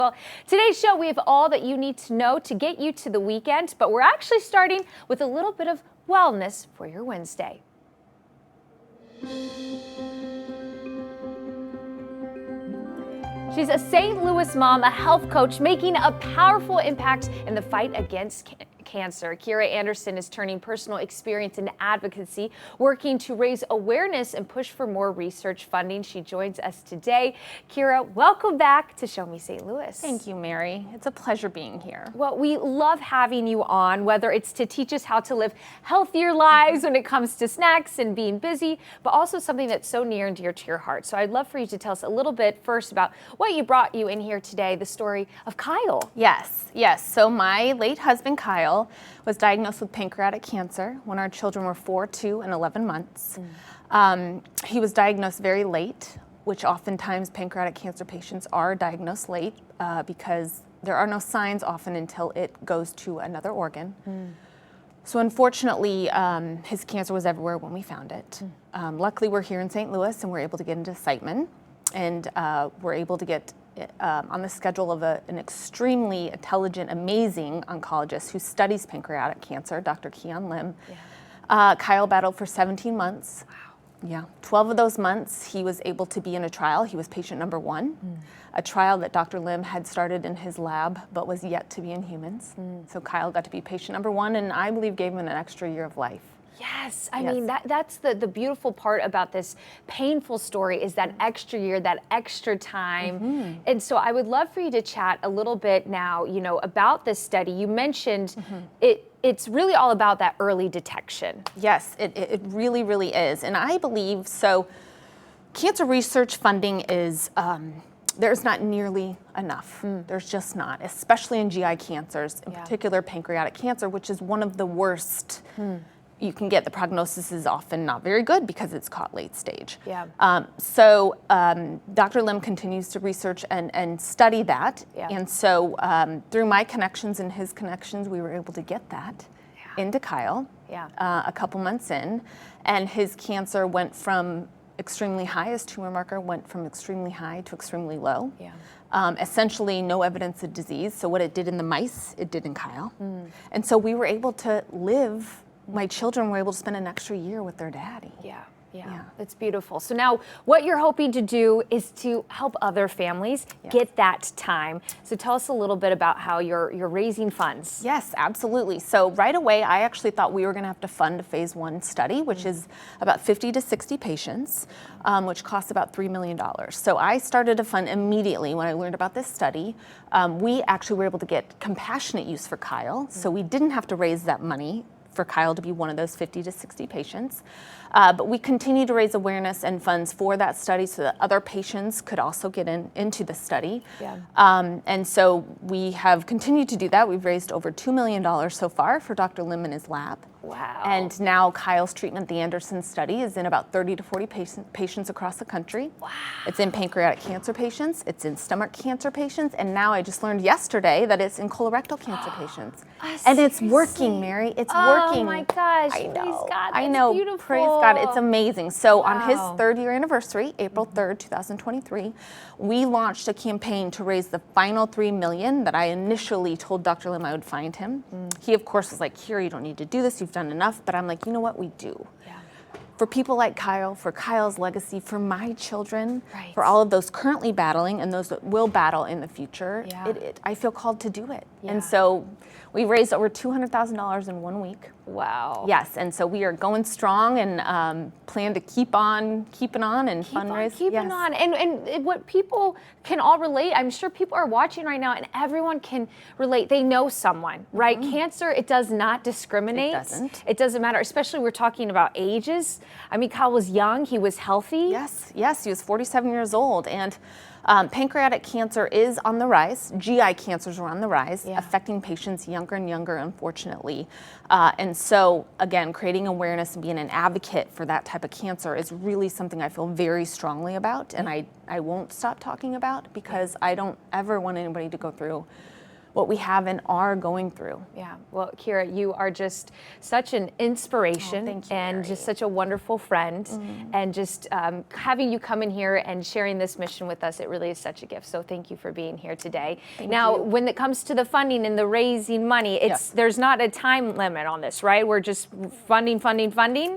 Well, today's show, we have all that you need to know to get you to the weekend, but we're actually starting with a little bit of wellness for your Wednesday. She's a St. Louis mom, a health coach, making a powerful impact in the fight against cancer. Kira Andersen is turning personal experience into advocacy, working to raise awareness and push for more research funding. She joins us today. Kira, welcome back to Show Me St. Louis. Thank you, Mary. It's a pleasure being here. Well, we love having you on, whether it's to teach us how to live healthier lives when it comes to snacks and being busy, but also something that's so near and dear to your heart. So I'd love for you to tell us a little bit first about what you brought you in here today, the story of Kyle. Yes. So my late husband, Kyle, was diagnosed with pancreatic cancer when our children were 4, 2, and 11 months. He was diagnosed very late, which oftentimes pancreatic cancer patients are diagnosed late because there are no signs often until it goes to another organ. So unfortunately, his cancer was everywhere when we found it. Luckily, we're here in St. Louis and we're able to get into Siteman, and we're able to get on the schedule of an extremely intelligent, amazing oncologist who studies pancreatic cancer, Dr. Keon Lim. Kyle battled for 17 months. Wow. Yeah, 12 of those months he was able to be in a trial. He was patient number 1, a trial that Dr. Lim had started in his lab but was yet to be in humans. So Kyle got to be patient number 1, and I believe gave him an extra year of life. Yes, I mean, that's the beautiful part about this painful story is that extra year, that extra time. And so I would love for you to chat a little bit now, about this study. You mentioned it's really all about that early detection. Yes, it really, really is. And I believe, so cancer research funding is, there's not nearly enough. There's just not, especially in GI cancers, in particular pancreatic cancer, which is one of the worst you can get. The prognosis is often not very good because it's caught late stage. So Dr. Lim continues to research and study that. And so through my connections and his connections, we were able to get that into Kyle a couple months in. And his cancer went from extremely high, his tumor marker went from extremely high to extremely low. Essentially no evidence of disease. So what it did in the mice, it did in Kyle. And so we were able to live. My children were able to spend an extra year with their daddy. Yeah, that's beautiful. So now what you're hoping to do is to help other families get that time. So tell us a little bit about how you're raising funds. Yes, absolutely. So right away, I actually thought we were going to have to fund a phase 1 study, which is about 50 to 60 patients, which costs about $3 million. So I started a fund immediately when I learned about this study. We actually were able to get compassionate use for Kyle, so we didn't have to raise that money for Kyle to be one of those 50 to 60 patients. But we continue to raise awareness and funds for that study so that other patients could also get into the study. And so we have continued to do that. We've raised over $2 million so far for Dr. Lim and his lab. Wow. And now Kyle's treatment, the Andersen study, is in about 30 to 40 patients across the country. Wow. It's in pancreatic cancer patients, it's in stomach cancer patients, and now I just learned yesterday that it's in colorectal cancer patients. And it's working, Mary. It's working. Oh my gosh. I know. Praise God. I know. Beautiful. Praise God. It's amazing. So on his 3rd year anniversary, April 3rd, 2023, we launched a campaign to raise the final $3 million that I initially told Dr. Lim I would find him. He, of course, was like, "Kira, you don't need to do this. You've done enough." But I'm like, you know what? We do. For people like Kyle, for Kyle's legacy, for my children, for all of those currently battling and those that will battle in the future, I feel called to do it. And so we raised over $200,000 in 1 week. Wow. Yes, and so we are going strong and plan to keep on keeping on and fundraise. Keeping on. And what people can all relate, I'm sure people are watching right now and everyone can relate. They know someone, right? Cancer, it does not discriminate. It doesn't. It doesn't matter, especially we're talking about ages. I mean, Kyle was young, he was healthy. Yes, he was 47 years old. And pancreatic cancer is on the rise. GI cancers are on the rise, affecting patients younger and younger, unfortunately. And so, again, creating awareness and being an advocate for that type of cancer is really something I feel very strongly about, and I won't stop talking about because I don't ever want anybody to go through what we have and are going through. Yeah, well, Kira, you are just such an inspiration thank you, and Mary. just such a wonderful friend. And just having you come in here and sharing this mission with us, it really is such a gift. So thank you for being here today. Now, you. when it comes to the funding and the raising money, there's not a time limit on this, right? We're just funding.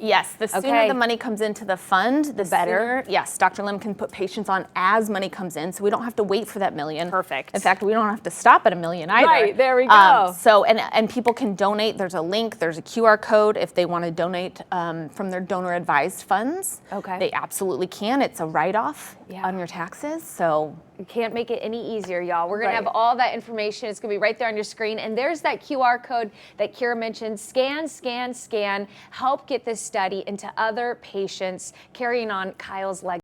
Yes, the sooner the money comes into the fund, the better. Sooner, yes, Dr. Lim can put patients on as money comes in, so we don't have to wait for that million. Perfect. In fact, we don't have to stop at $1 million either. Right, there we go. So, and people can donate. There's a link, there's a QR code if they want to donate from their donor advised funds. Okay. They absolutely can. It's a write-off on your taxes. So you can't make it any easier, y'all. We're going to Right. have all that information. It's going to be right there on your screen. And there's that QR code that Kira mentioned. Scan, scan, scan. Help get this study into other patients, carrying on Kyle's legacy.